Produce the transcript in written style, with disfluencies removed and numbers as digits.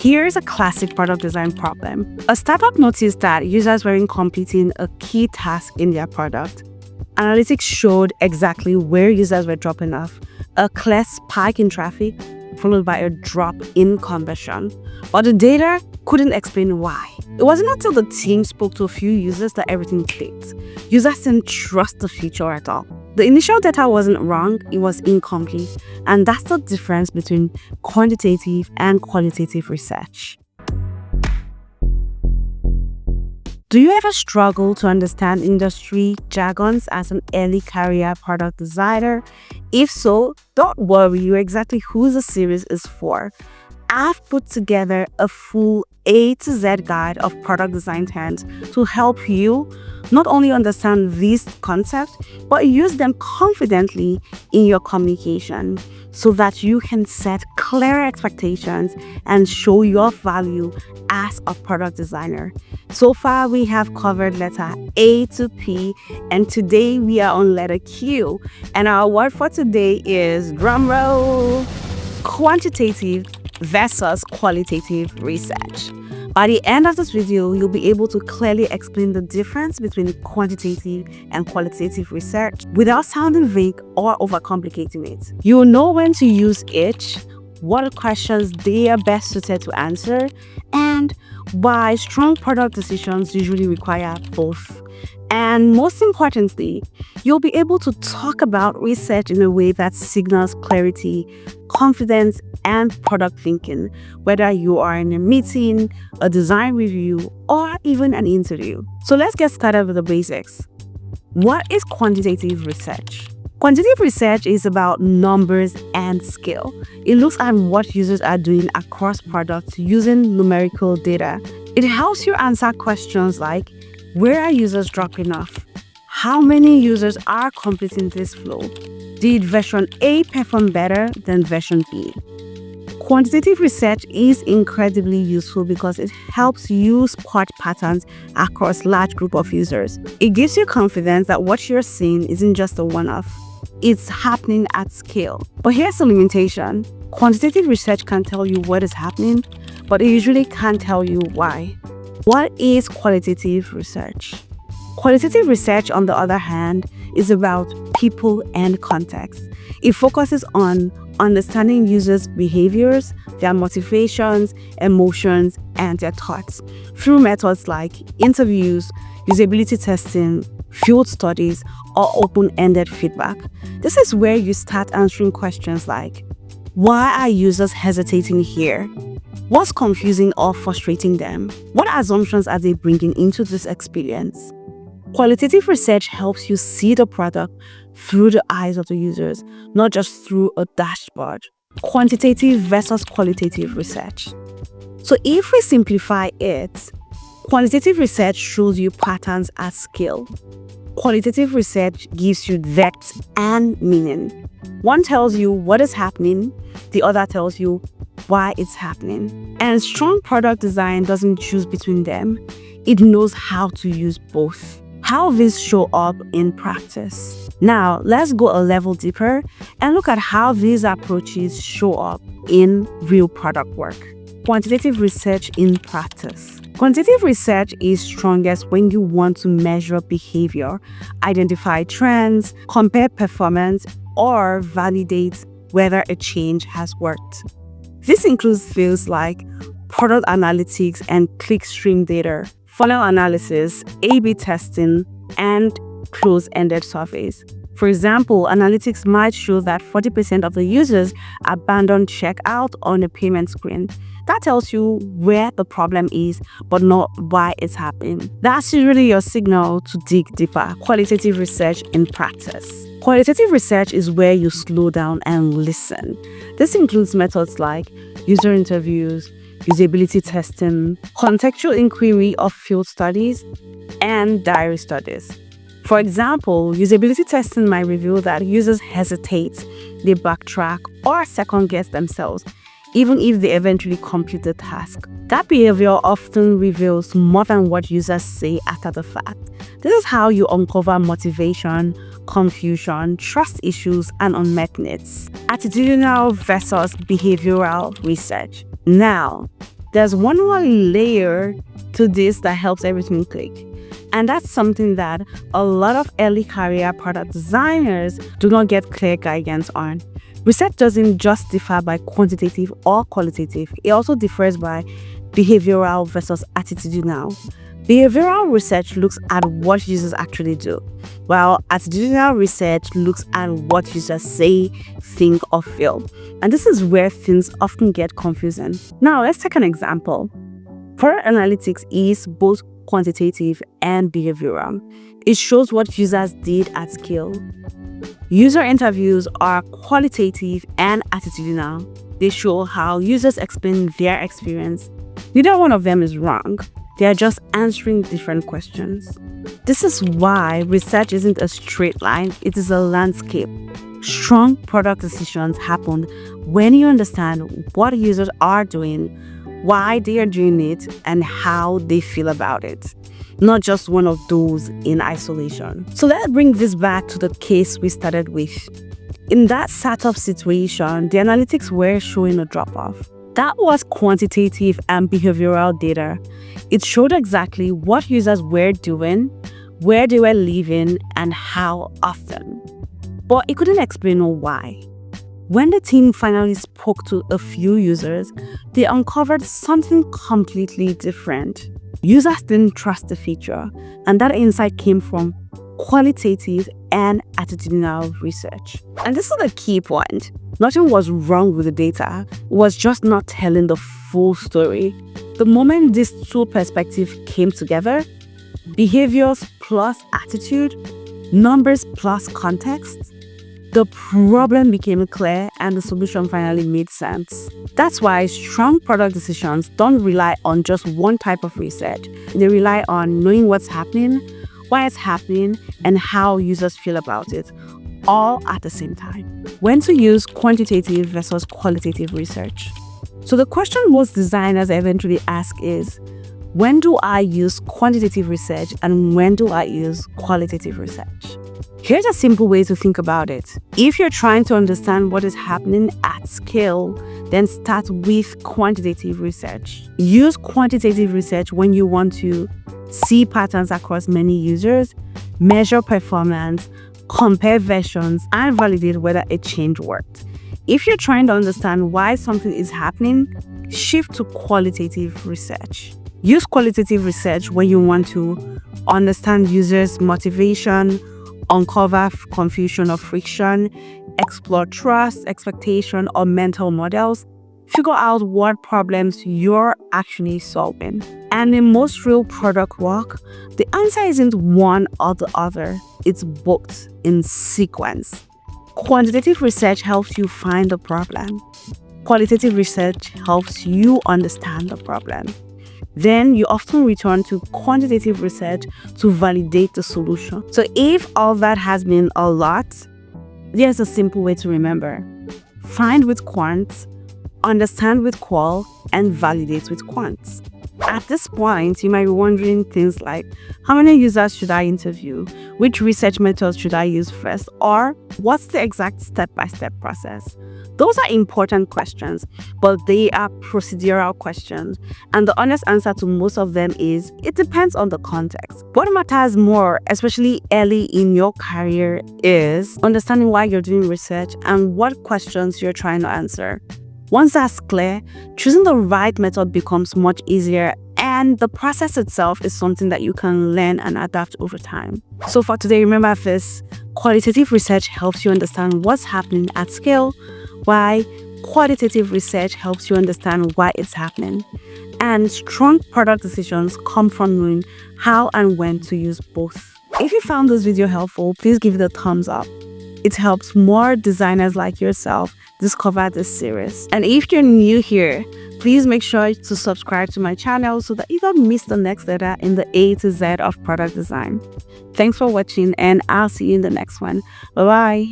Here's a classic product design problem. A startup noticed that users weren't completing a key task in their product. Analytics showed exactly where users were dropping off, a clear spike in traffic followed by a drop in conversion. But the data couldn't explain why. It wasn't until the team spoke to a few users that everything clicked. Users didn't trust the feature at all. The initial data wasn't wrong, it was incomplete. And that's the difference between quantitative and qualitative research. Do you ever struggle to understand industry jargons as an early career product designer? If so, don't worry, you're exactly who the series is for. I've put together a full A to Z guide of product design terms to help you not only understand these concepts, but use them confidently in your communication so that you can set clear expectations and show your value as a product designer. So far, we have covered letter A to P, and today we are on letter Q. And our word for today is, drumroll, quantitative versus qualitative research. By the end of this video, you'll be able to clearly explain the difference between quantitative and qualitative research without sounding vague or overcomplicating it. You'll know when to use each, what questions they are best suited to answer, and why strong product decisions usually require both. And most importantly, you'll be able to talk about research in a way that signals clarity, confidence, and product thinking, whether you are in a meeting, a design review, or even an interview. So let's get started with the basics. What is quantitative research? Quantitative research is about numbers and scale. It looks at what users are doing across products using numerical data. It helps you answer questions like, where are users dropping off? How many users are completing this flow? Did version A perform better than version B? Quantitative research is incredibly useful because it helps you spot patterns across large group of users. It gives you confidence that what you're seeing isn't just a one-off. It's happening at scale. But here's the limitation. Quantitative research can tell you what is happening, but it usually can't tell you why. What is qualitative research? Qualitative research, on the other hand, is about people and context. It focuses on understanding users' behaviors, their motivations, emotions, and their thoughts through methods like interviews, usability testing, field studies, or open-ended feedback. This is where you start answering questions like, why are users hesitating here? What's confusing or frustrating them? What assumptions are they bringing into this experience? Qualitative research helps you see the product through the eyes of the users, not just through a dashboard. Quantitative versus qualitative research. So if we simplify it, quantitative research shows you patterns at scale. Qualitative research gives you depth and meaning. One tells you what is happening, the other tells you why it's happening. And strong product design doesn't choose between them. It knows how to use both. How these show up in practice. Now, let's go a level deeper and look at how these approaches show up in real product work. Quantitative research in practice. Quantitative research is strongest when you want to measure behavior, identify trends, compare performance, or validate whether a change has worked. This includes fields like product analytics and clickstream data, funnel analysis, A/B testing, and close-ended surveys. For example, analytics might show that 40% of the users abandon checkout on a payment screen. That tells you where the problem is, but not why it's happening. That's usually your signal to dig deeper. Qualitative research in practice. Qualitative research is where you slow down and listen. This includes methods like user interviews, usability testing, contextual inquiry of field studies, and diary studies. For example, usability testing might reveal that users hesitate, they backtrack, or second-guess themselves, even if they eventually complete the task. That behavior often reveals more than what users say after the fact. This is how you uncover motivation, confusion, trust issues, and unmet needs. Attitudinal versus behavioral research. Now, there's one more layer to this that helps everything click. And that's something that a lot of early career product designers do not get clear guidance on. Research doesn't just differ by quantitative or qualitative. It also differs by behavioral versus attitudinal. Behavioral research looks at what users actually do, while attitudinal research looks at what users say, think, or feel. And this is where things often get confusing. Now, let's take an example. Product analytics is both quantitative and behavioral. It shows what users did at scale. User interviews are qualitative and attitudinal. They show how users explain their experience. Neither one of them is wrong. They are just answering different questions. This is why research isn't a straight line, it is a landscape. Strong product decisions happen when you understand what users are doing, why they are doing it, and how they feel about it. Not just one of those in isolation. So let's bring this back to the case we started with. In that startup situation, the analytics were showing a drop-off. That was quantitative and behavioral data. It showed exactly what users were doing, where they were living, and how often. But it couldn't explain why. When the team finally spoke to a few users, they uncovered something completely different. Users didn't trust the feature, and that insight came from qualitative and attitudinal research. And this is the key point. Nothing was wrong with the data, it was just not telling the full story. The moment these two perspectives came together, behaviors plus attitude, numbers plus context, the problem became clear and the solution finally made sense. That's why strong product decisions don't rely on just one type of research. They rely on knowing what's happening, why it's happening, and how users feel about it, all at the same time. When to use quantitative versus qualitative research. So the question most designers eventually ask is, when do I use quantitative research and when do I use qualitative research? Here's a simple way to think about it. If you're trying to understand what is happening at scale, then start with quantitative research. Use quantitative research when you want to see patterns across many users, measure performance, compare versions, and validate whether a change worked. If you're trying to understand why something is happening, shift to qualitative research. Use qualitative research when you want to understand users' motivation, uncover confusion or friction, explore trust, expectation, or mental models. Figure out what problems you're actually solving. And in most real product work, the answer isn't one or the other, it's both in sequence. Quantitative research helps you find the problem. Qualitative research helps you understand the problem. Then you often return to quantitative research to validate the solution. So if all that has been a lot, there's a simple way to remember. Find with quants, understand with qual, and validate with quants. At this point, you might be wondering things like, how many users should I interview? Which research methods should I use first? Or what's the exact step-by-step process? Those are important questions, but they are procedural questions. And the honest answer to most of them is, it depends on the context. What matters more, especially early in your career, is understanding why you're doing research and what questions you're trying to answer. Once that's clear, choosing the right method becomes much easier, and the process itself is something that you can learn and adapt over time. So for today, remember this: qualitative research helps you understand what's happening at scale, why qualitative research helps you understand why it's happening. And strong product decisions come from knowing how and when to use both. If you found this video helpful, please give it a thumbs up. It helps more designers like yourself discover this series. And if you're new here, please make sure to subscribe to my channel so that you don't miss the next letter in the A to Z of product design. Thanks for watching, and I'll see you in the next one. Bye-bye.